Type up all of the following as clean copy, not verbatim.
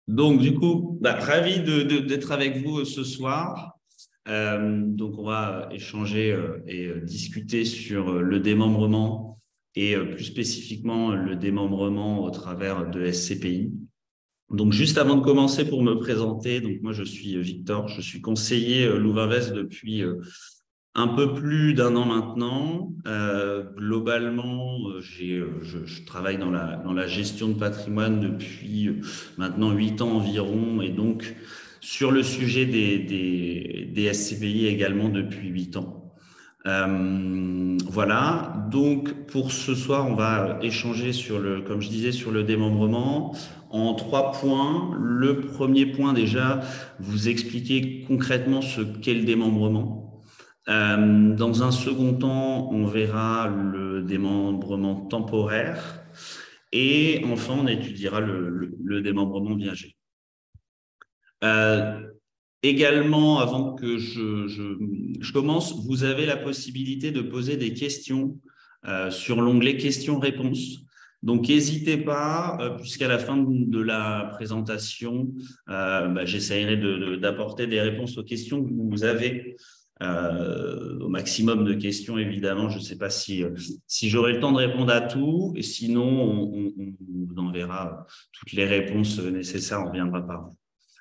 Donc, du coup, ravi d'être avec vous ce soir. Donc, on va échanger et discuter sur le démembrement et plus spécifiquement le démembrement au travers de SCPI. Donc, juste avant de commencer, pour me présenter, donc moi, je suis Victor, je suis conseiller Louvain-Vest depuis un peu plus d'un an maintenant. Globalement, je travaille dans la gestion de patrimoine depuis maintenant 8 ans environ, et donc sur le sujet des SCPI également depuis 8 ans. Voilà. Donc pour ce soir, on va échanger sur comme je disais, sur le démembrement en 3 points. Le premier point déjà, vous expliquer concrètement ce qu'est le démembrement. Dans un second temps, on verra le démembrement temporaire et enfin, on étudiera le démembrement viager. Euh, Également, avant que je commence, vous avez la possibilité de poser des questions sur l'onglet questions-réponses. Donc, n'hésitez pas, puisqu'à la fin de la présentation, j'essaierai d'apporter des réponses aux questions que vous avez, au maximum de questions, évidemment. Je ne sais pas si j'aurai le temps de répondre à tout, et sinon, on vous enverra toutes les réponses nécessaires, on reviendra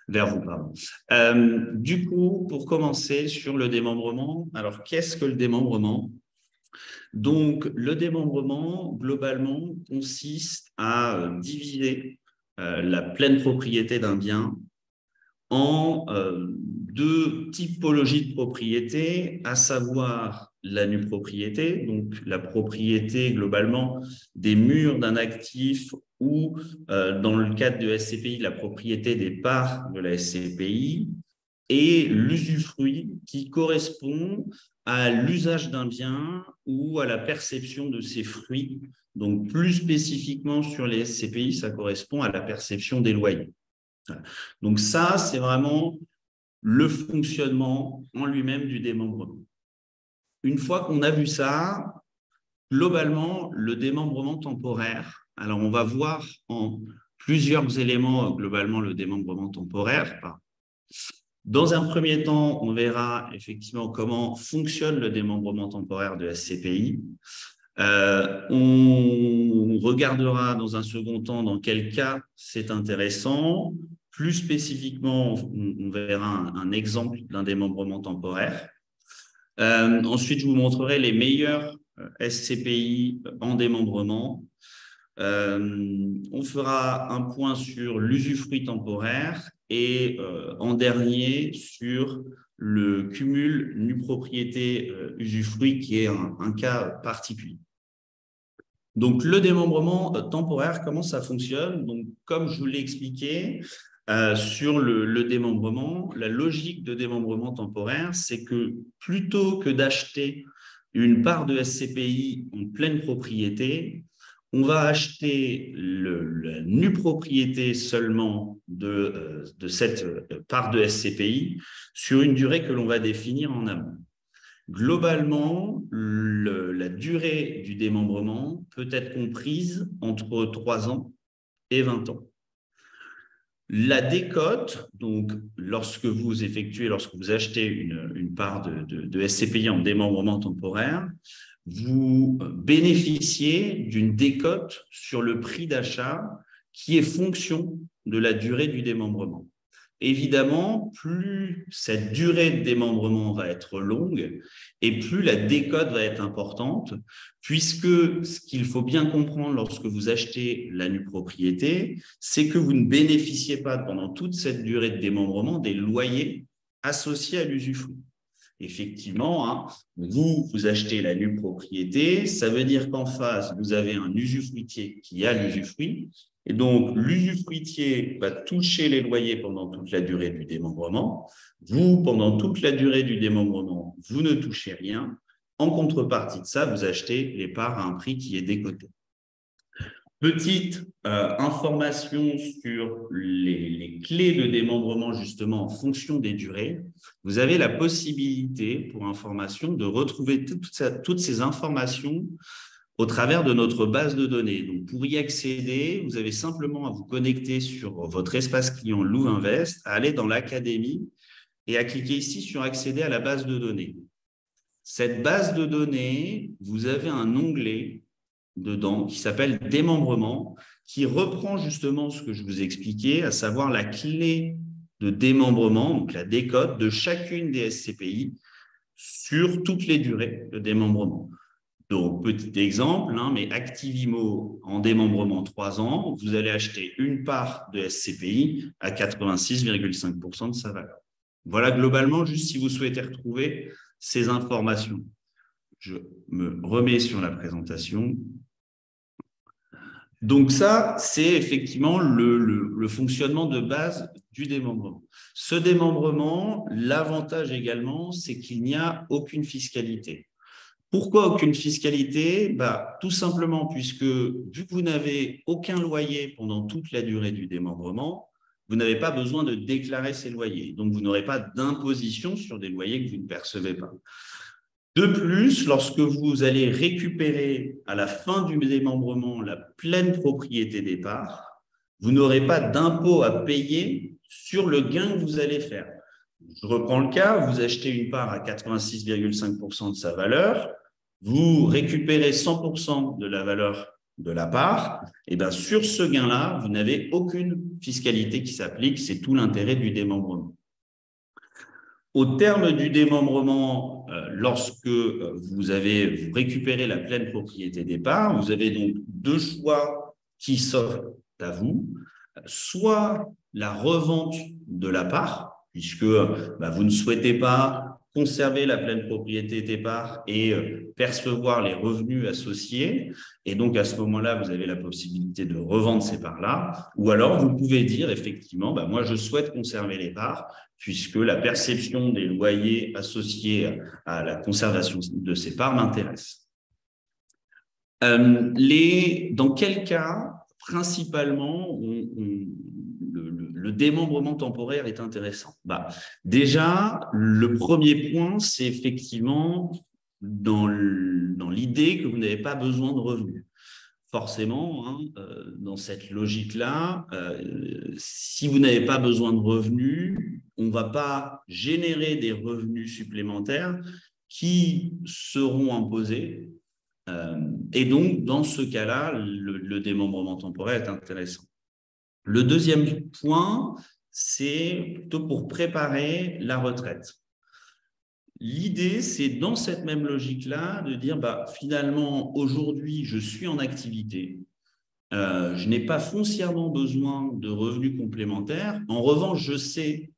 vers vous, pardon. Du coup, pour commencer sur le démembrement, alors qu'est-ce que le démembrement? Donc, le démembrement, globalement, consiste à diviser la pleine propriété d'un bien en deux typologies de propriété, à savoir la nue propriété, donc la propriété globalement des murs d'un actif ou, dans le cadre de SCPI, la propriété des parts de la SCPI, et l'usufruit qui correspond à l'usage d'un bien ou à la perception de ses fruits. Donc, plus spécifiquement sur les SCPI, ça correspond à la perception des loyers. Donc ça, c'est vraiment le fonctionnement en lui-même du démembrement. Une fois qu'on a vu ça, globalement, le démembrement temporaire, alors on va voir en plusieurs éléments globalement le démembrement temporaire. Dans un premier temps, on verra effectivement comment fonctionne le démembrement temporaire de SCPI. On regardera dans un second temps dans quel cas c'est intéressant. Plus spécifiquement, on verra un exemple d'un démembrement temporaire. Ensuite, je vous montrerai les meilleurs SCPI en démembrement. On fera un point sur l'usufruit temporaire et en dernier sur le cumul nue propriété usufruit qui est un cas particulier. Donc, le démembrement temporaire, comment ça fonctionne? Donc, comme je vous l'ai expliqué, sur le démembrement, la logique de démembrement temporaire, c'est que plutôt que d'acheter une part de SCPI en pleine propriété, on va acheter la nue propriété seulement de cette part de SCPI sur une durée que l'on va définir en amont. Globalement, la durée du démembrement peut être comprise entre 3 ans et 20 ans. La décote, donc lorsque vous achetez une part de SCPI en démembrement temporaire, vous bénéficiez d'une décote sur le prix d'achat qui est fonction de la durée du démembrement. Évidemment, plus cette durée de démembrement va être longue et plus la décote va être importante, puisque ce qu'il faut bien comprendre lorsque vous achetez la nue propriété, c'est que vous ne bénéficiez pas pendant toute cette durée de démembrement des loyers associés à l'usufruit. Effectivement, hein, vous achetez la nue propriété, ça veut dire qu'en face, vous avez un usufruitier qui a l'usufruit, et donc l'usufruitier va toucher les loyers pendant toute la durée du démembrement. Vous, pendant toute la durée du démembrement, vous ne touchez rien. En contrepartie de ça, vous achetez les parts à un prix qui est décoté. Petite information sur les clés de démembrement, justement, en fonction des durées. Vous avez la possibilité, pour information, de retrouver toutes ces informations au travers de notre base de données. Donc, pour y accéder, vous avez simplement à vous connecter sur votre espace client Louvinvest, à aller dans l'académie et à cliquer ici sur accéder à la base de données. Cette base de données, vous avez un onglet dedans qui s'appelle démembrement, qui reprend justement ce que je vous ai expliqué, à savoir la clé de démembrement, donc la décote de chacune des SCPI sur toutes les durées de démembrement. Donc, petit exemple, mais Activimo en démembrement 3 ans, vous allez acheter une part de SCPI à 86,5% de sa valeur. Voilà globalement, juste si vous souhaitez retrouver ces informations. Je me remets sur la présentation. Donc ça, c'est effectivement le fonctionnement de base du démembrement. Ce démembrement, l'avantage également, c'est qu'il n'y a aucune fiscalité. Pourquoi aucune fiscalité? Tout simplement puisque vu que vous n'avez aucun loyer pendant toute la durée du démembrement, vous n'avez pas besoin de déclarer ces loyers. Donc, vous n'aurez pas d'imposition sur des loyers que vous ne percevez pas. De plus, lorsque vous allez récupérer à la fin du démembrement la pleine propriété des parts, vous n'aurez pas d'impôt à payer sur le gain que vous allez faire. Je reprends le cas, vous achetez une part à 86,5% de sa valeur, vous récupérez 100% de la valeur de la part, et bien sur ce gain-là, vous n'avez aucune fiscalité qui s'applique, c'est tout l'intérêt du démembrement. Au terme du démembrement, lorsque vous récupéré la pleine propriété des parts, vous avez donc deux choix qui s'offrent à vous. Soit la revente de la part, puisque vous ne souhaitez pas conserver la pleine propriété des parts et percevoir les revenus associés. Et donc, à ce moment-là, vous avez la possibilité de revendre ces parts-là. Ou alors, vous pouvez dire, effectivement, moi, je souhaite conserver les parts, puisque la perception des loyers associés à la conservation de ces parts m'intéresse. Dans quel cas, principalement, le démembrement temporaire est intéressant? Déjà, le premier point, c'est effectivement dans l'idée que vous n'avez pas besoin de revenus. Forcément, dans cette logique-là, si vous n'avez pas besoin de revenus, on ne va pas générer des revenus supplémentaires qui seront imposés. Et donc, dans ce cas-là, le démembrement temporaire est intéressant. Le deuxième point, c'est plutôt pour préparer la retraite. L'idée, c'est dans cette même logique-là de dire, finalement, aujourd'hui, je suis en activité, je n'ai pas foncièrement besoin de revenus complémentaires. En revanche, je sais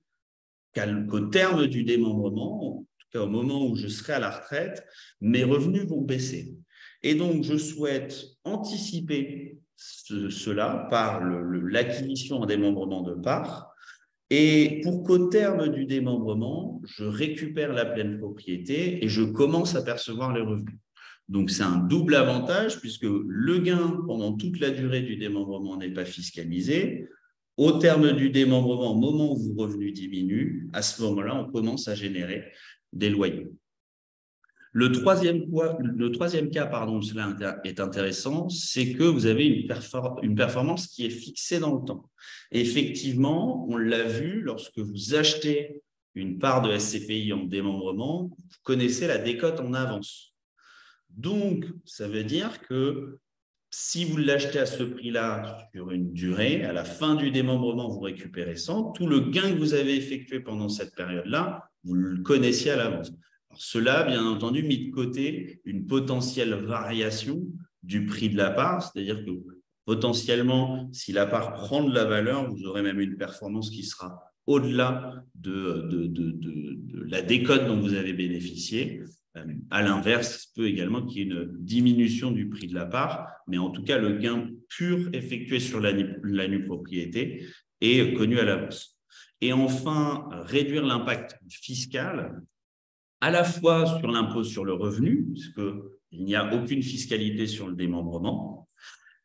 qu'au terme du démembrement, en tout cas au moment où je serai à la retraite, mes revenus vont baisser. Et donc, je souhaite anticiper cela par l'acquisition en démembrement de parts. Et pour qu'au terme du démembrement, je récupère la pleine propriété et je commence à percevoir les revenus. Donc, c'est un double avantage puisque le gain pendant toute la durée du démembrement n'est pas fiscalisé. Au terme du démembrement, au moment où vos revenus diminuent, à ce moment-là, on commence à générer des loyers. Le troisième cas, cela est intéressant, c'est que vous avez une performance qui est fixée dans le temps. Et effectivement, on l'a vu, lorsque vous achetez une part de SCPI en démembrement, vous connaissez la décote en avance. Donc, ça veut dire que si vous l'achetez à ce prix-là sur une durée, à la fin du démembrement, vous récupérez 100, tout le gain que vous avez effectué pendant cette période-là, vous le connaissiez à l'avance. Cela, bien entendu, mis de côté une potentielle variation du prix de la part, c'est-à-dire que potentiellement, si la part prend de la valeur, vous aurez même une performance qui sera au-delà de la décote dont vous avez bénéficié. À l'inverse, il peut également qu'il y ait une diminution du prix de la part, mais en tout cas, le gain pur effectué sur la nue propriété est connu à l'avance. Et enfin, réduire l'impact fiscal à la fois sur l'impôt sur le revenu, puisqu'il n'y a aucune fiscalité sur le démembrement,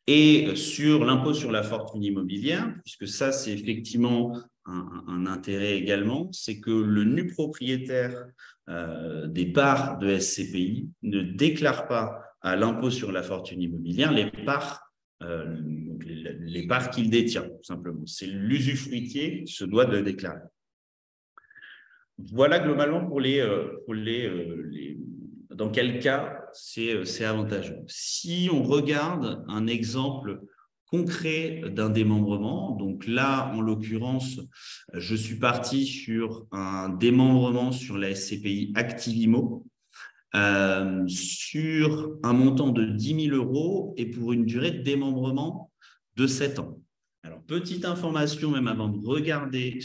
et sur l'impôt sur la fortune immobilière, puisque ça, c'est effectivement un intérêt également, c'est que le nu propriétaire des parts de SCPI ne déclare pas à l'impôt sur la fortune immobilière les parts qu'il détient, tout simplement. C'est l'usufruitier qui se doit de déclarer. Voilà globalement dans quel cas c'est avantageux. Si on regarde un exemple concret d'un démembrement, donc là, en l'occurrence, je suis parti sur un démembrement sur la SCPI Activimo, sur un montant de 10 000 € et pour une durée de démembrement de 7 ans. Alors, petite information, même avant de regarder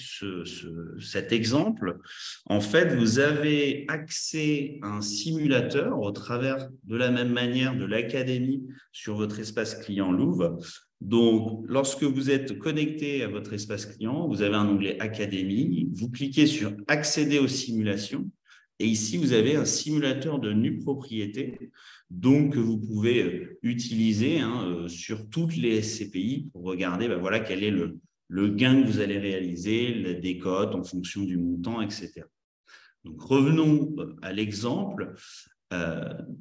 cet exemple, en fait, vous avez accès à un simulateur au travers de la même manière de l'académie sur votre espace client Louvre. Donc, lorsque vous êtes connecté à votre espace client, vous avez un onglet Académie, vous cliquez sur Accéder aux simulations. Et ici, vous avez un simulateur de nue propriété, donc que vous pouvez utiliser sur toutes les SCPI pour regarder voilà, quel est le gain que vous allez réaliser, la décote en fonction du montant, etc. Donc, revenons à l'exemple.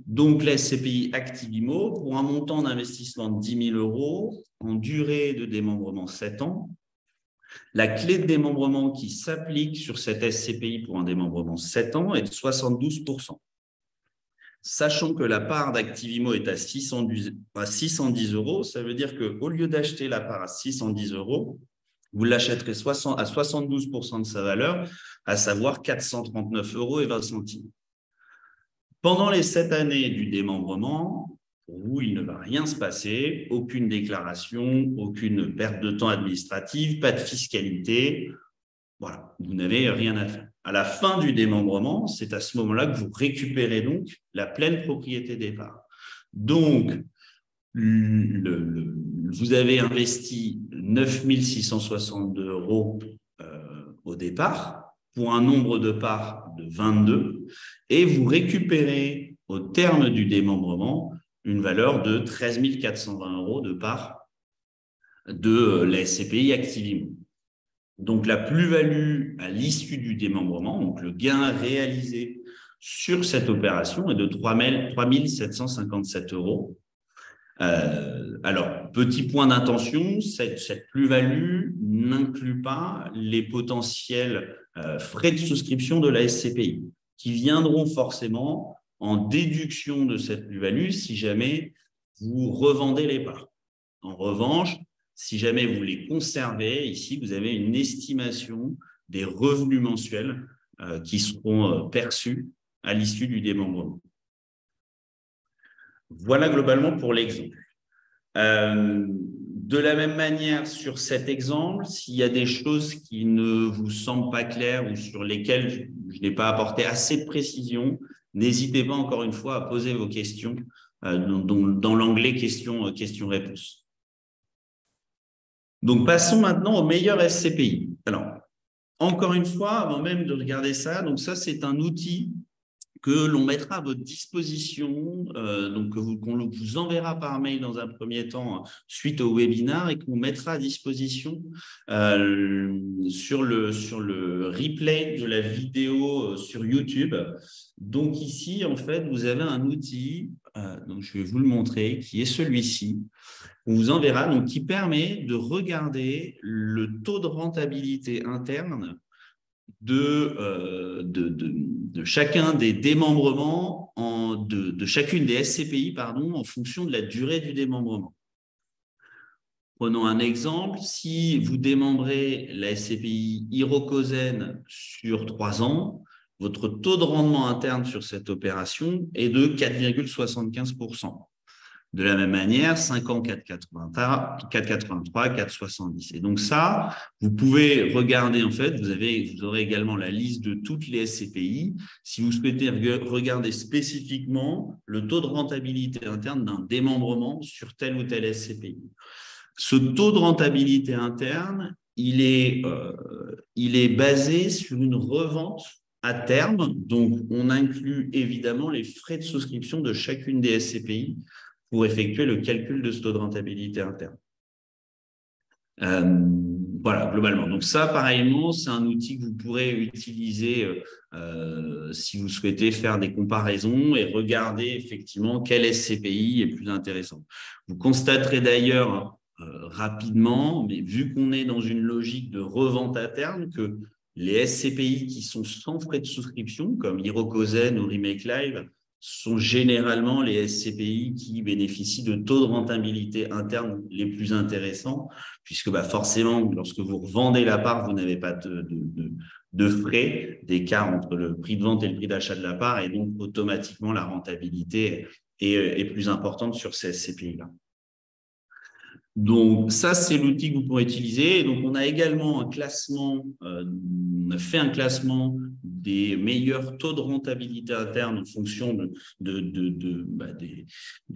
Donc, la SCPI Activimo, pour un montant d'investissement de 10 000 € en durée de démembrement 7 ans, la clé de démembrement qui s'applique sur cette SCPI pour un démembrement 7 ans est de 72%. Sachant que la part d'Activimo est à 610 €, ça veut dire qu'au lieu d'acheter la part à 610 €, vous l'achèterez à 72% de sa valeur, à savoir 439,20 €. Pendant les 7 années du démembrement, pour vous, il ne va rien se passer, aucune déclaration, aucune perte de temps administrative, pas de fiscalité. Voilà, vous n'avez rien à faire. À la fin du démembrement, c'est à ce moment-là que vous récupérez donc la pleine propriété des parts. Donc, vous avez investi 9 662 € au départ pour un nombre de parts de 22 et vous récupérez au terme du démembrement une valeur de 13 420 € de parts de la SCPI Activimo. Donc, la plus-value à l'issue du démembrement, donc le gain réalisé sur cette opération est de 3 757 €. Alors, petit point d'intention, cette plus-value n'inclut pas les potentiels frais de souscription de la SCPI qui viendront forcément en déduction de cette plus-value si jamais vous revendez les parts. En revanche, si jamais vous les conservez, ici, vous avez une estimation des revenus mensuels qui seront perçus à l'issue du démembrement. Voilà globalement pour l'exemple. De la même manière, sur cet exemple, s'il y a des choses qui ne vous semblent pas claires ou sur lesquelles je n'ai pas apporté assez de précision, n'hésitez pas encore une fois à poser vos questions dans l'onglet questions-réponses. Donc, passons maintenant au meilleur SCPI. Alors, encore une fois, avant même de regarder ça, donc ça, c'est un outil que l'on mettra à votre disposition, donc qu'on vous enverra par mail dans un premier temps suite au webinaire et qu'on mettra à disposition sur le replay de la vidéo sur YouTube. Donc ici, en fait, vous avez un outil, donc je vais vous le montrer, qui est celui-ci. On vous enverra, donc qui permet de regarder le taux de rentabilité interne de chacun des démembrements, de chacune des SCPI, en fonction de la durée du démembrement. Prenons un exemple, si vous démembrez la SCPI Hirokozen sur 3 ans, votre taux de rendement interne sur cette opération est de 4,75%. De la même manière, 5 ans, 4,83, 4,70. Et donc ça, vous pouvez regarder, en fait, vous aurez également la liste de toutes les SCPI. Si vous souhaitez regarder spécifiquement le taux de rentabilité interne d'un démembrement sur telle ou telle SCPI. Ce taux de rentabilité interne, il est basé sur une revente à terme. Donc, on inclut évidemment les frais de souscription de chacune des SCPI pour effectuer le calcul de ce taux de rentabilité interne. Voilà, globalement. Donc ça, pareillement, c'est un outil que vous pourrez utiliser si vous souhaitez faire des comparaisons et regarder effectivement quel SCPI est plus intéressant. Vous constaterez d'ailleurs rapidement, mais vu qu'on est dans une logique de revente à terme, que les SCPI qui sont sans frais de souscription, comme Hirokozen ou Remake Live, sont généralement les SCPI qui bénéficient de taux de rentabilité interne les plus intéressants, puisque forcément, lorsque vous revendez la part, vous n'avez pas de frais d'écart entre le prix de vente et le prix d'achat de la part, et donc automatiquement la rentabilité est plus importante sur ces SCPI-là. Donc, ça, c'est l'outil que vous pourrez utiliser. Et donc, on a également un classement, on a fait un classement des meilleurs taux de rentabilité interne en fonction de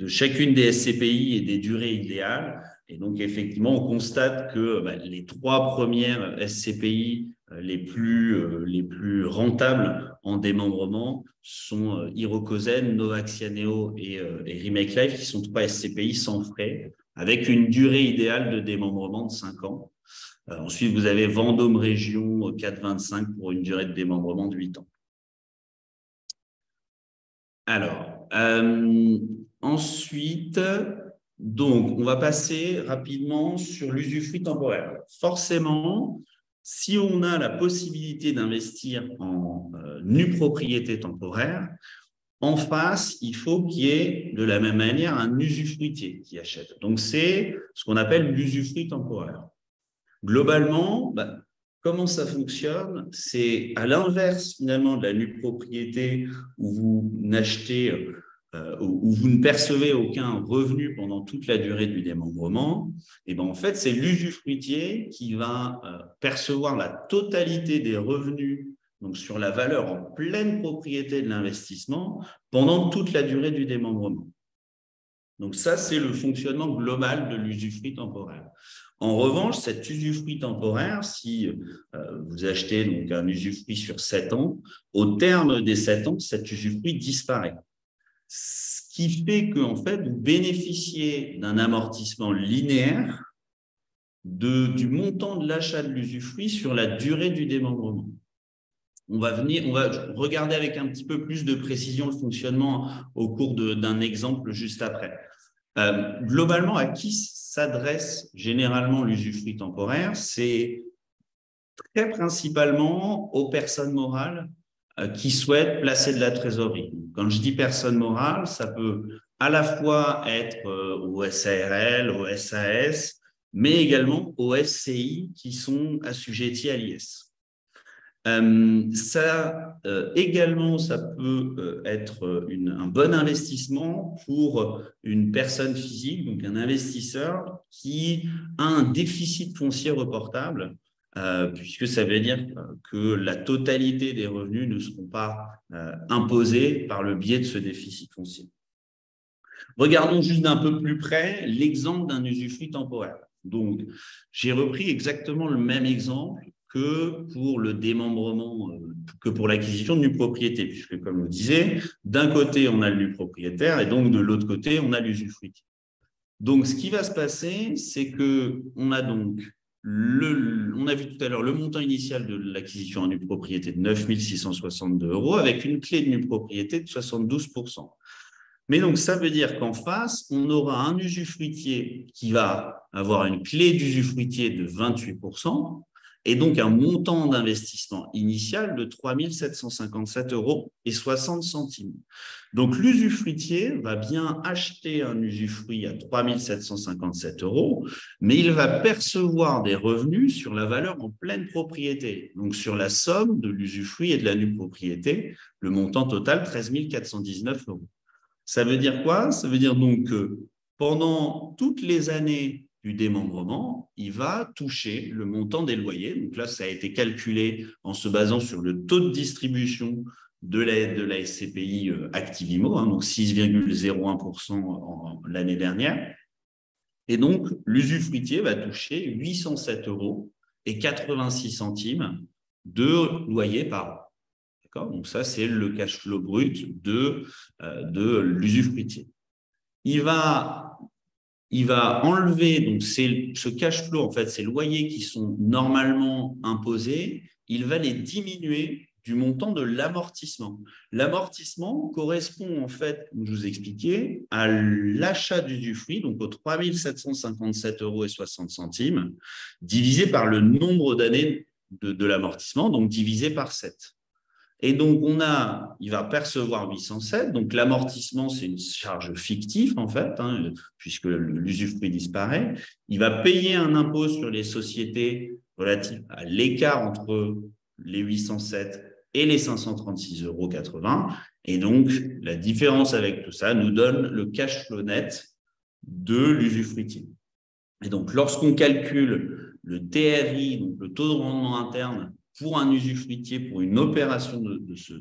chacune des SCPI et des durées idéales. Et donc, effectivement, on constate que les 3 premières SCPI les plus rentables en démembrement sont Hirokozen, Novaxianeo et Remake Life, qui sont 3 SCPI sans frais, avec une durée idéale de démembrement de 5 ans. Ensuite, vous avez Vendôme Région 4,25 pour une durée de démembrement de 8 ans. Alors, ensuite, donc, on va passer rapidement sur l'usufruit temporaire. Forcément, si on a la possibilité d'investir en nue propriété temporaire, en face, il faut qu'il y ait de la même manière un usufruitier qui achète. Donc, c'est ce qu'on appelle l'usufruit temporaire. Globalement, comment ça fonctionne? C'est à l'inverse finalement de la nue propriété où vous n'achetez, où vous ne percevez aucun revenu pendant toute la durée du démembrement. Et en fait, c'est l'usufruitier qui va percevoir la totalité des revenus, donc sur la valeur en pleine propriété de l'investissement, pendant toute la durée du démembrement. Donc ça, c'est le fonctionnement global de l'usufruit temporaire. En revanche, cet usufruit temporaire, si vous achetez donc un usufruit sur 7 ans, au terme des 7 ans, cet usufruit disparaît. Ce qui fait qu'en fait, vous bénéficiez d'un amortissement linéaire du montant de l'achat de l'usufruit sur la durée du démembrement. On va regarder avec un petit peu plus de précision le fonctionnement au cours d'un exemple juste après. Globalement, à qui s'adresse généralement l'usufruit temporaire? C'est très principalement aux personnes morales qui souhaitent placer de la trésorerie. Quand je dis personne morale, ça peut à la fois être aux SARL, aux SAS, mais également aux SCI qui sont assujettis à l'IS. Également, ça peut être un bon investissement pour une personne physique, donc un investisseur qui a un déficit foncier reportable, puisque ça veut dire que la totalité des revenus ne seront pas imposés par le biais de ce déficit foncier. Regardons juste d'un peu plus près l'exemple d'un usufruit temporaire. Donc, j'ai repris exactement le même exemple que pour le démembrement, que pour l'acquisition de nue propriété, puisque, comme je le disais, d'un côté, on a le nu propriétaire et donc de l'autre côté, on a l'usufruitier. Donc, ce qui va se passer, c'est qu'on a donc, on a vu tout à l'heure le montant initial de l'acquisition en nue propriété de 9 662 € avec une clé de nue propriété de 72%. Mais donc, ça veut dire qu'en face, on aura un usufruitier qui va avoir une clé d'usufruitier de 28%, et donc un montant d'investissement initial de 3 757,60 €. Donc, l'usufruitier va bien acheter un usufruit à 3 757 €, mais il va percevoir des revenus sur la valeur en pleine propriété, donc sur la somme de l'usufruit et de la nue propriété, le montant total 13 419 €. Ça veut dire quoi? Ça veut dire donc que pendant toutes les années du démembrement, il va toucher le montant des loyers. Donc là, ça a été calculé en se basant sur le taux de distribution de la SCPI Activimo, donc 6,01% l'année dernière. Et donc, l'usufruitier va toucher 807,86 € de loyer par an. Donc ça, c'est le cash flow brut de l'usufruitier. Il va il va enlever, donc ce cash flow, en fait, ces loyers qui sont normalement imposés, il va les diminuer du montant de l'amortissement. L'amortissement correspond, en fait, comme je vous expliquais, à l'achat d'usufruit, donc aux 3 757,60 €, divisé par le nombre d'années de l'amortissement, donc divisé par 7. Et donc, il va percevoir 807. Donc, l'amortissement, c'est une charge fictive, en fait, hein, puisque l'usufruit disparaît. Il va payer un impôt sur les sociétés relatif à l'écart entre les 807 et les 536,80 €. Et donc, la différence avec tout ça nous donne le cash flow net de l'usufruitier. Et donc, lorsqu'on calcule le TRI, donc le taux de rendement interne, pour un usufruitier, pour une opération de ce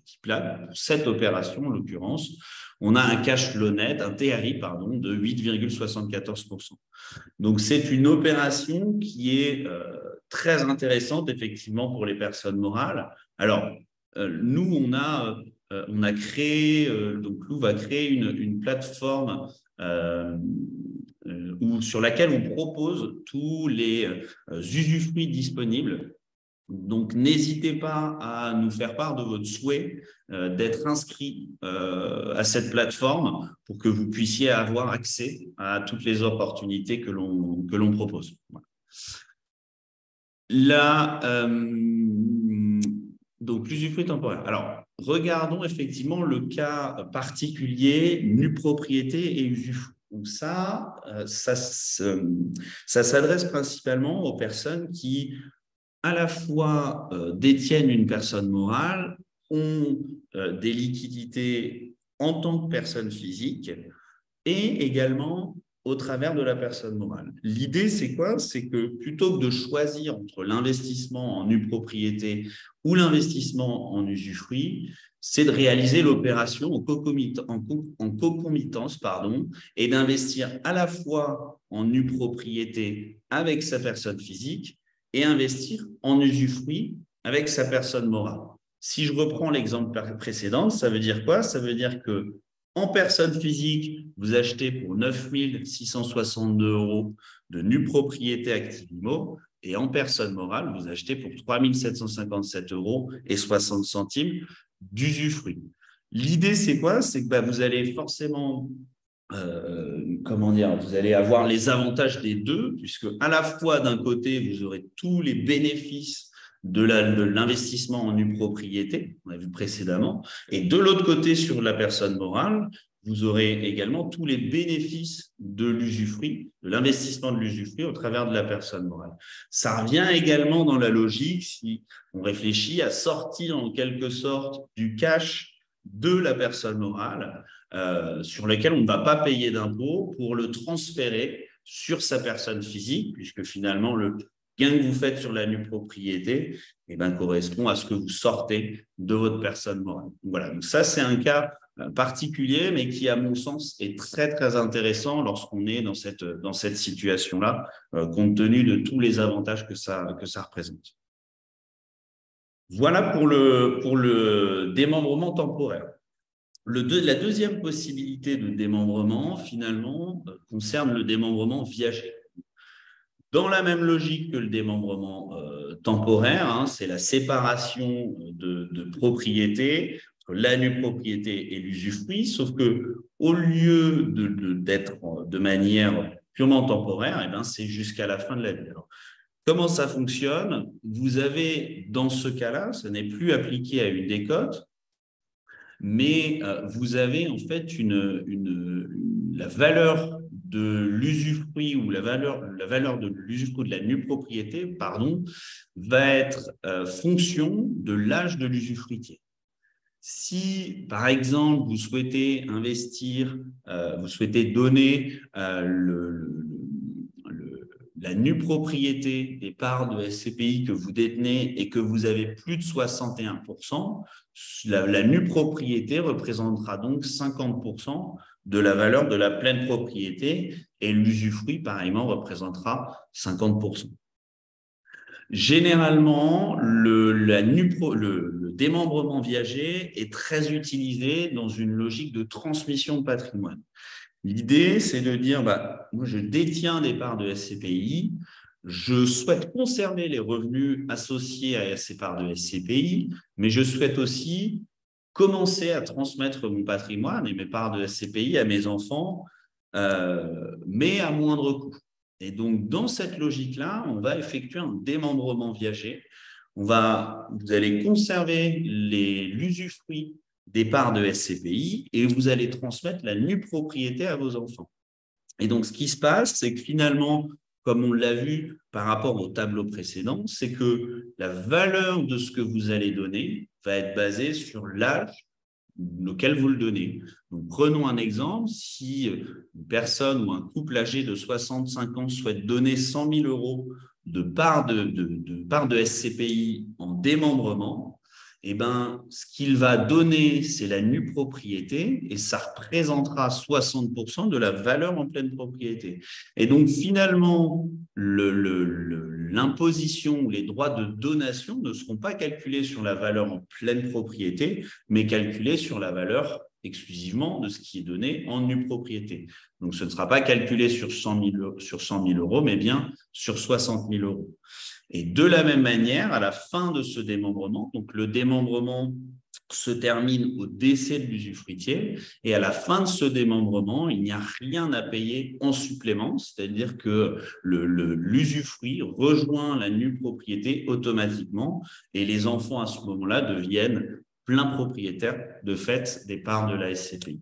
type-là, pour cette opération en l'occurrence, on a un cash flow net, un TRI, pardon, de 8,74%. Donc, c'est une opération qui est très intéressante, effectivement, pour les personnes morales. Alors, nous, on a créé, donc Lou va créer une plateforme sur laquelle on propose tous les usufruits disponibles. Donc, n'hésitez pas à nous faire part de votre souhait d'être inscrit à cette plateforme pour que vous puissiez avoir accès à toutes les opportunités que l'on propose. Voilà. Là, donc, l'usufruit temporaire. Alors, regardons effectivement le cas particulier, nue propriété et usufruit. Donc ça s'adresse principalement aux personnes qui à la fois détiennent une personne morale, ont des liquidités en tant que personne physique et également au travers de la personne morale. L'idée, c'est quoi? C'est que plutôt que de choisir entre l'investissement en nue propriété ou l'investissement en usufruit, c'est de réaliser l'opération en concomitance, et d'investir à la fois en nue propriété avec sa personne physique et investir en usufruit avec sa personne morale. Si je reprends l'exemple précédent, ça veut dire quoi? Ça veut dire que en personne physique, vous achetez pour 9 662 € de nue propriété Activimo et en personne morale, vous achetez pour 3 757,60 € d'usufruit. L'idée, c'est quoi? C'est que vous allez forcément vous allez avoir les avantages des deux, puisque à la fois d'un côté, vous aurez tous les bénéfices de l'investissement en nue propriété, on a vu précédemment, et de l'autre côté, sur la personne morale, vous aurez également tous les bénéfices de l'usufruit, de l'investissement de l'usufruit au travers de la personne morale. Ça revient également dans la logique, si on réfléchit, à sortir en quelque sorte du cash de la personne morale, sur lequel on ne va pas payer d'impôt pour le transférer sur sa personne physique, puisque finalement, le gain que vous faites sur la nue propriété correspond à ce que vous sortez de votre personne morale. Voilà, donc ça, c'est un cas particulier, mais qui, à mon sens, est très, très intéressant lorsqu'on est dans cette situation-là, compte tenu de tous les avantages que ça représente. Voilà pour le démembrement temporaire. La deuxième possibilité de démembrement, finalement, concerne le démembrement viager. Dans la même logique que le démembrement temporaire, hein, c'est la séparation de propriété entre la nue propriété et l'usufruit, sauf que au lieu d'être de manière purement temporaire, c'est jusqu'à la fin de la vie. Alors, comment ça fonctionne? Vous avez, dans ce cas-là, ce n'est plus appliqué à une décote, mais vous avez en fait la valeur de l'usufruit ou la valeur de l'usufruit de la nue propriété, va être fonction de l'âge de l'usufruitier. Si, par exemple, vous souhaitez investir, vous souhaitez donner la nue propriété des parts de SCPI que vous détenez et que vous avez plus de 61%, la nue propriété représentera donc 50% de la valeur de la pleine propriété et l'usufruit, pareillement, représentera 50%. Généralement, le démembrement viager est très utilisé dans une logique de transmission de patrimoine. L'idée, c'est de dire, moi, je détiens des parts de SCPI, je souhaite conserver les revenus associés à ces parts de SCPI, mais je souhaite aussi commencer à transmettre mon patrimoine et mes parts de SCPI à mes enfants, mais à moindre coût. Et donc, dans cette logique-là, on va effectuer un démembrement viager. Vous allez conserver l'usufruit des parts de SCPI et vous allez transmettre la nue propriété à vos enfants. Et donc, ce qui se passe, c'est que finalement, comme on l'a vu par rapport au tableau précédent, c'est que la valeur de ce que vous allez donner va être basée sur l'âge auquel vous le donnez. Donc, prenons un exemple. Si une personne ou un couple âgé de 65 ans souhaite donner 100 000 euros de part de SCPI en démembrement, eh ben, ce qu'il va donner, c'est la nue propriété et ça représentera 60% de la valeur en pleine propriété. Et donc, finalement, l'imposition ou les droits de donation ne seront pas calculés sur la valeur en pleine propriété, mais calculés sur la valeur exclusivement de ce qui est donné en nue propriété. Donc, ce ne sera pas calculé sur 100 000 euros, mais bien sur 60 000 euros. Et de la même manière, à la fin de ce démembrement, donc le démembrement se termine au décès de l'usufruitier et à la fin de ce démembrement, il n'y a rien à payer en supplément, c'est-à-dire que l'usufruit rejoint la nue propriété automatiquement et les enfants à ce moment-là deviennent plein propriétaires de fait des parts de la SCPI.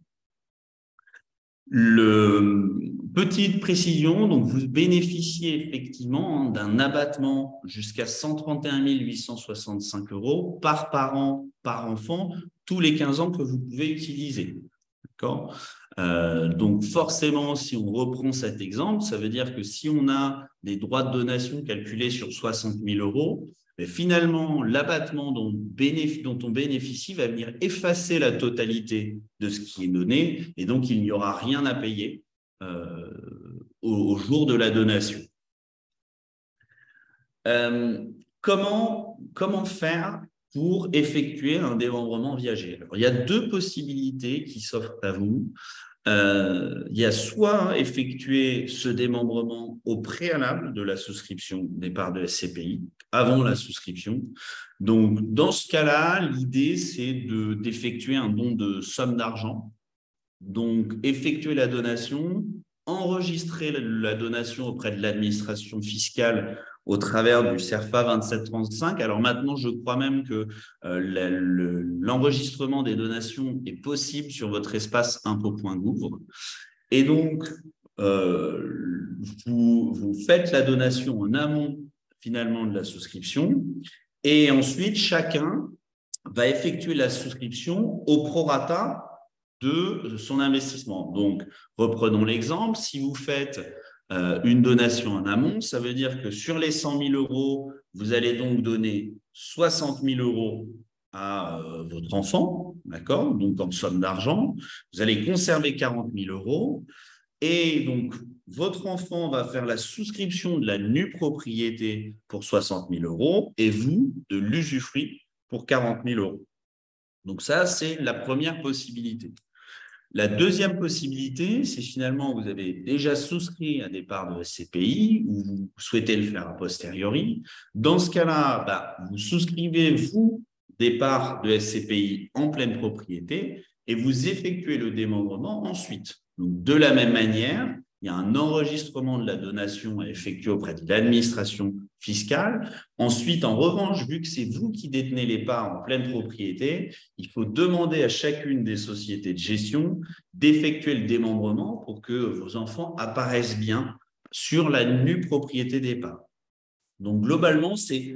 Petite précision, donc vous bénéficiez effectivement d'un abattement jusqu'à 131 865 euros par parent, par enfant, tous les 15 ans que vous pouvez utiliser. D'accord ? Donc forcément, si on reprend cet exemple, ça veut dire que si on a des droits de donation calculés sur 60 000 euros, mais finalement, l'abattement dont on bénéficie va venir effacer la totalité de ce qui est donné, et donc il n'y aura rien à payer au jour de la donation. Comment faire pour effectuer un démembrement viager? Alors, il y a deux possibilités qui s'offrent à vous. Il y a soit effectuer ce démembrement au préalable de la souscription des parts de SCPI, avant la souscription. Donc, dans ce cas-là, l'idée, c'est d'effectuer un don de somme d'argent. Donc, effectuer la donation, enregistrer la donation auprès de l'administration fiscale au travers du CERFA 2735. Alors maintenant, je crois même que l'enregistrement des donations est possible sur votre espace impôt.gouv. Et donc, vous faites la donation en amont finalement de la souscription et ensuite, chacun va effectuer la souscription au prorata de son investissement. Donc, reprenons l'exemple. Si vous faites une donation en amont, ça veut dire que sur les 100 000 euros, vous allez donc donner 60 000 euros à votre enfant, d'accord? Donc, en somme d'argent, vous allez conserver 40 000 euros. Et donc, votre enfant va faire la souscription de la nue propriété pour 60 000 euros et vous, de l'usufruit pour 40 000 euros. Donc, ça, c'est la première possibilité. La deuxième possibilité, c'est finalement vous avez déjà souscrit à des parts de SCPI ou vous souhaitez le faire a posteriori. Dans ce cas-là, vous souscrivez, vous, des parts de SCPI en pleine propriété et vous effectuez le démembrement ensuite. Donc, de la même manière, il y a un enregistrement de la donation à effectuer auprès de l'administration fiscale. Ensuite, en revanche, vu que c'est vous qui détenez les parts en pleine propriété, il faut demander à chacune des sociétés de gestion d'effectuer le démembrement pour que vos enfants apparaissent bien sur la nue propriété des parts. Donc, globalement, c'est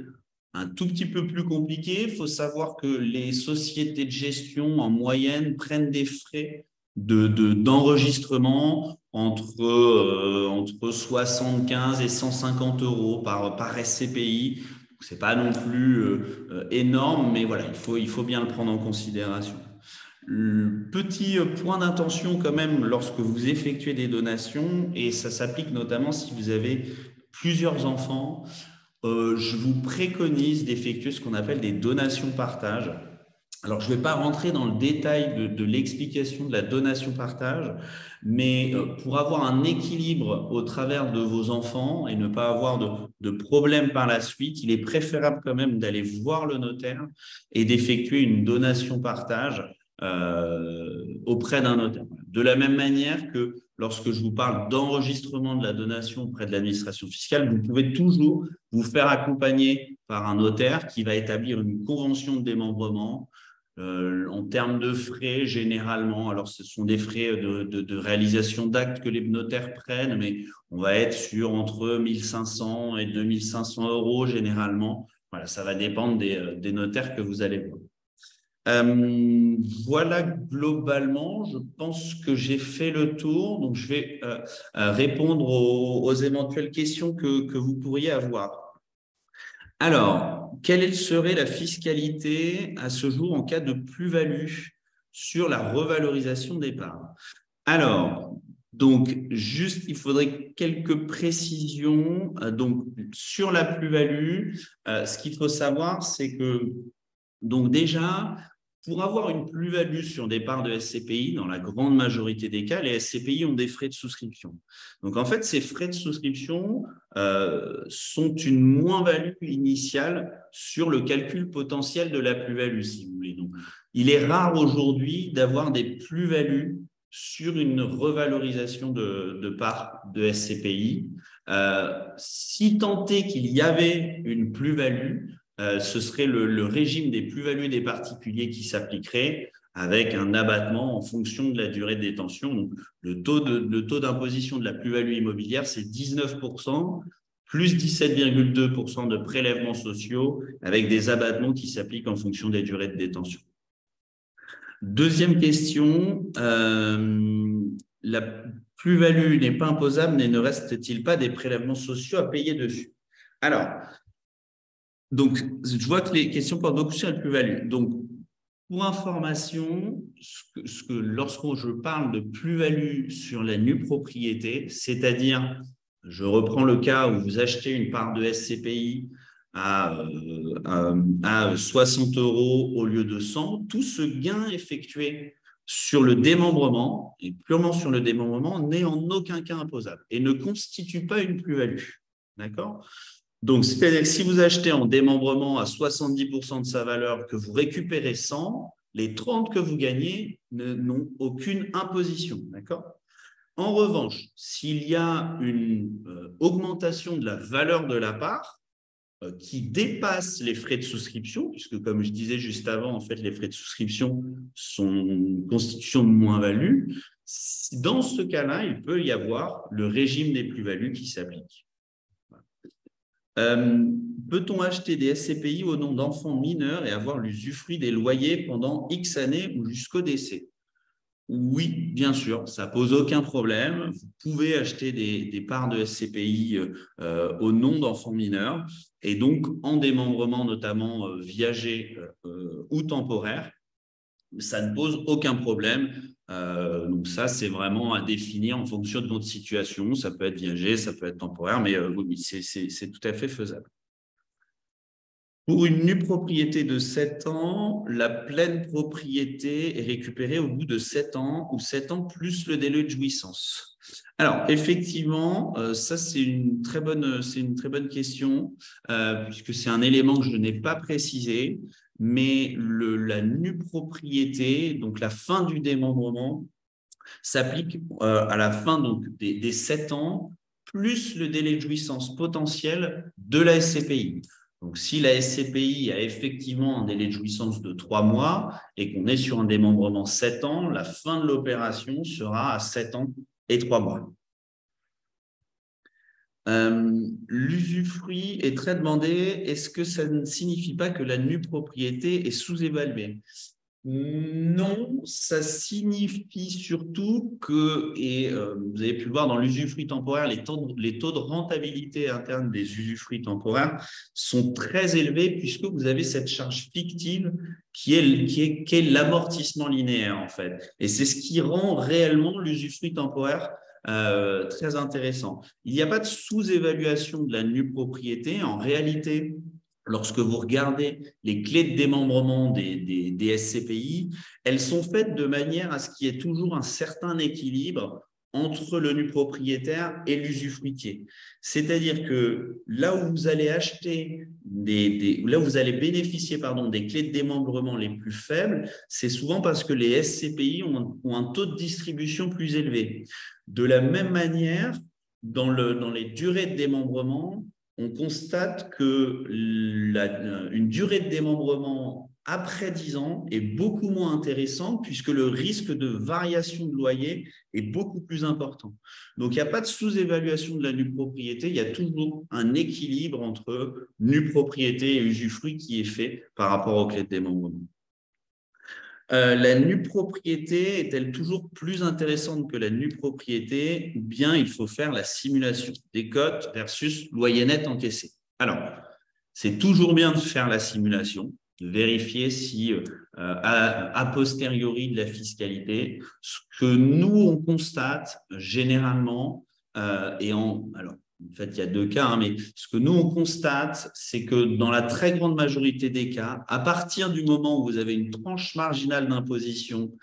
un tout petit peu plus compliqué. Il faut savoir que les sociétés de gestion, en moyenne, prennent des frais d'enregistrement entre 75 et 150 euros par SCPI. Ce n'est pas non plus énorme, mais voilà, il faut bien le prendre en considération. Petit point d'intention quand même lorsque vous effectuez des donations, et ça s'applique notamment si vous avez plusieurs enfants, je vous préconise d'effectuer ce qu'on appelle des donations partage. Alors, je ne vais pas rentrer dans le détail de l'explication de la donation-partage, mais pour avoir un équilibre au travers de vos enfants et ne pas avoir de problème par la suite, il est préférable quand même d'aller voir le notaire et d'effectuer une donation-partage auprès d'un notaire. De la même manière que lorsque je vous parle d'enregistrement de la donation auprès de l'administration fiscale, vous pouvez toujours vous faire accompagner par un notaire qui va établir une convention de démembrement. En termes de frais, généralement, alors ce sont des frais de réalisation d'actes que les notaires prennent, mais on va être sur entre 1500 et 2500 euros généralement. Voilà, ça va dépendre des notaires que vous allez voir. Voilà, globalement, je pense que j'ai fait le tour. Donc, je vais répondre aux éventuelles questions que vous pourriez avoir. Alors, quelle serait la fiscalité à ce jour en cas de plus-value sur la revalorisation des parts? Alors, donc, juste, il faudrait quelques précisions. Donc, sur la plus-value, ce qu'il faut savoir, c'est que, donc déjà, pour avoir une plus-value sur des parts de SCPI, dans la grande majorité des cas, les SCPI ont des frais de souscription. Donc, en fait, ces frais de souscription sont une moins-value initiale sur le calcul potentiel de la plus-value, si vous voulez. Donc, il est rare aujourd'hui d'avoir des plus-values sur une revalorisation de parts de SCPI. Si tant est qu'il y avait une plus-value, ce serait le régime des plus-values des particuliers qui s'appliquerait avec un abattement en fonction de la durée de détention. Donc, le taux d'imposition de la plus-value immobilière, c'est 19%, plus 17,2% de prélèvements sociaux, avec des abattements qui s'appliquent en fonction des durées de détention. Deuxième question, la plus-value n'est pas imposable, mais ne reste-t-il pas des prélèvements sociaux à payer dessus? Alors, donc, je vois que les questions portent beaucoup sur la plus-value. Donc, pour information, lorsque je parle de plus-value sur la nue propriété, c'est-à-dire, je reprends le cas où vous achetez une part de SCPI à 60 euros au lieu de 100, tout ce gain effectué sur le démembrement, et purement sur le démembrement, n'est en aucun cas imposable et ne constitue pas une plus-value. D'accord ? Donc, c'est-à-dire que si vous achetez en démembrement à 70% de sa valeur, que vous récupérez 100, les 30 que vous gagnez n'ont aucune imposition. D'accord ? En revanche, s'il y a une augmentation de la valeur de la part qui dépasse les frais de souscription, puisque comme je disais juste avant, en fait, les frais de souscription sont une constitution de moins-value, dans ce cas-là, il peut y avoir le régime des plus-values qui s'applique. Peut-on acheter des SCPI au nom d'enfants mineurs et avoir l'usufruit des loyers pendant X années ou jusqu'au décès? Oui, bien sûr, ça pose aucun problème. Vous pouvez acheter des parts de SCPI au nom d'enfants mineurs et donc en démembrement notamment viager ou temporaire. Ça ne pose aucun problème. Donc ça, c'est vraiment à définir en fonction de votre situation. Ça peut être viager, ça peut être temporaire, mais oui, c'est tout à fait faisable. Pour une nue propriété de 7 ans, la pleine propriété est récupérée au bout de 7 ans ou 7 ans plus le délai de jouissance. Alors, effectivement, ça, c'est une très bonne question, puisque c'est un élément que je n'ai pas précisé, mais la nue propriété, donc la fin du démembrement, s'applique à la fin donc, des 7 ans plus le délai de jouissance potentiel de la SCPI. Donc, si la SCPI a effectivement un délai de jouissance de 3 mois et qu'on est sur un démembrement 7 ans, la fin de l'opération sera à 7 ans et 3 mois. L'usufruit est très demandé. Est-ce que ça ne signifie pas que la nue propriété est sous-évaluée? Non, ça signifie surtout que, et vous avez pu le voir dans l'usufruit temporaire, les taux de rentabilité interne des usufruits temporaires sont très élevés puisque vous avez cette charge fictive qui est l'amortissement linéaire en fait. Et c'est ce qui rend réellement l'usufruit temporaire très intéressant. Il n'y a pas de sous-évaluation de la nue propriété. En réalité, lorsque vous regardez les clés de démembrement des SCPI, elles sont faites de manière à ce qu'il y ait toujours un certain équilibre entre le nu propriétaire et l'usufruitier. C'est-à-dire que là où vous allez acheter là où vous allez bénéficier des clés de démembrement les plus faibles, c'est souvent parce que les SCPI ont un taux de distribution plus élevé. De la même manière, dans les durées de démembrement, on constate que une durée de démembrement après 10 ans est beaucoup moins intéressante puisque le risque de variation de loyer est beaucoup plus important. Donc, il n'y a pas de sous-évaluation de la nue propriété, il y a toujours un équilibre entre nue propriété et usufruit qui est fait par rapport aux clés de démembrement. La nue propriété est-elle toujours plus intéressante que la nue propriété ou bien il faut faire la simulation des cotes versus loyer net encaissé? Alors, c'est toujours bien de faire la simulation, de vérifier si, a posteriori de la fiscalité, ce que nous, on constate généralement, alors, en fait, il y a deux cas, mais ce que nous, on constate, c'est que dans la très grande majorité des cas, à partir du moment où vous avez une tranche marginale d'imposition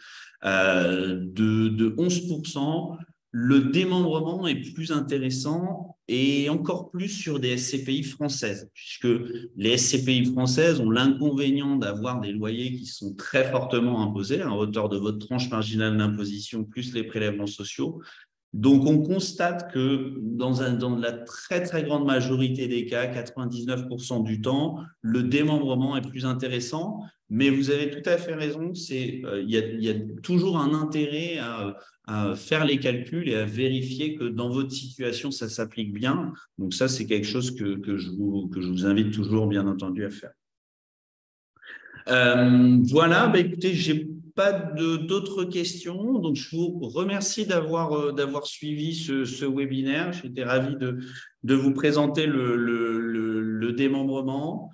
de 11%, le démembrement est plus intéressant et encore plus sur des SCPI françaises, puisque les SCPI françaises ont l'inconvénient d'avoir des loyers qui sont très fortement imposés à hauteur de votre tranche marginale d'imposition plus les prélèvements sociaux. Donc, on constate que dans la très, très grande majorité des cas, 99% du temps, le démembrement est plus intéressant. Mais vous avez tout à fait raison, il y a toujours un intérêt à faire les calculs et à vérifier que dans votre situation, ça s'applique bien. Donc, ça, c'est quelque chose que je vous invite toujours, bien entendu, à faire. Voilà, écoutez, j'ai pas d'autres questions, donc je vous remercie d'avoir suivi ce webinaire. J'étais ravi de vous présenter le démembrement.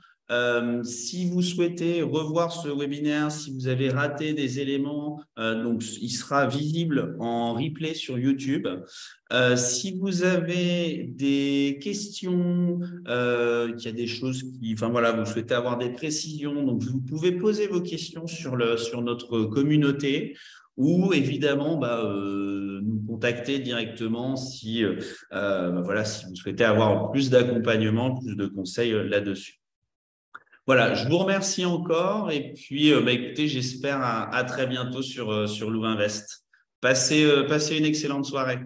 Si vous souhaitez revoir ce webinaire, si vous avez raté des éléments, donc il sera visible en replay sur YouTube. Si vous avez des questions, qu'il y a des choses enfin voilà, vous souhaitez avoir des précisions, donc vous pouvez poser vos questions sur notre communauté ou évidemment nous contacter directement si voilà, si vous souhaitez avoir plus d'accompagnement, plus de conseils là-dessus. Voilà, je vous remercie encore et puis écoutez, j'espère à très bientôt sur Louvainvest. Passez une excellente soirée.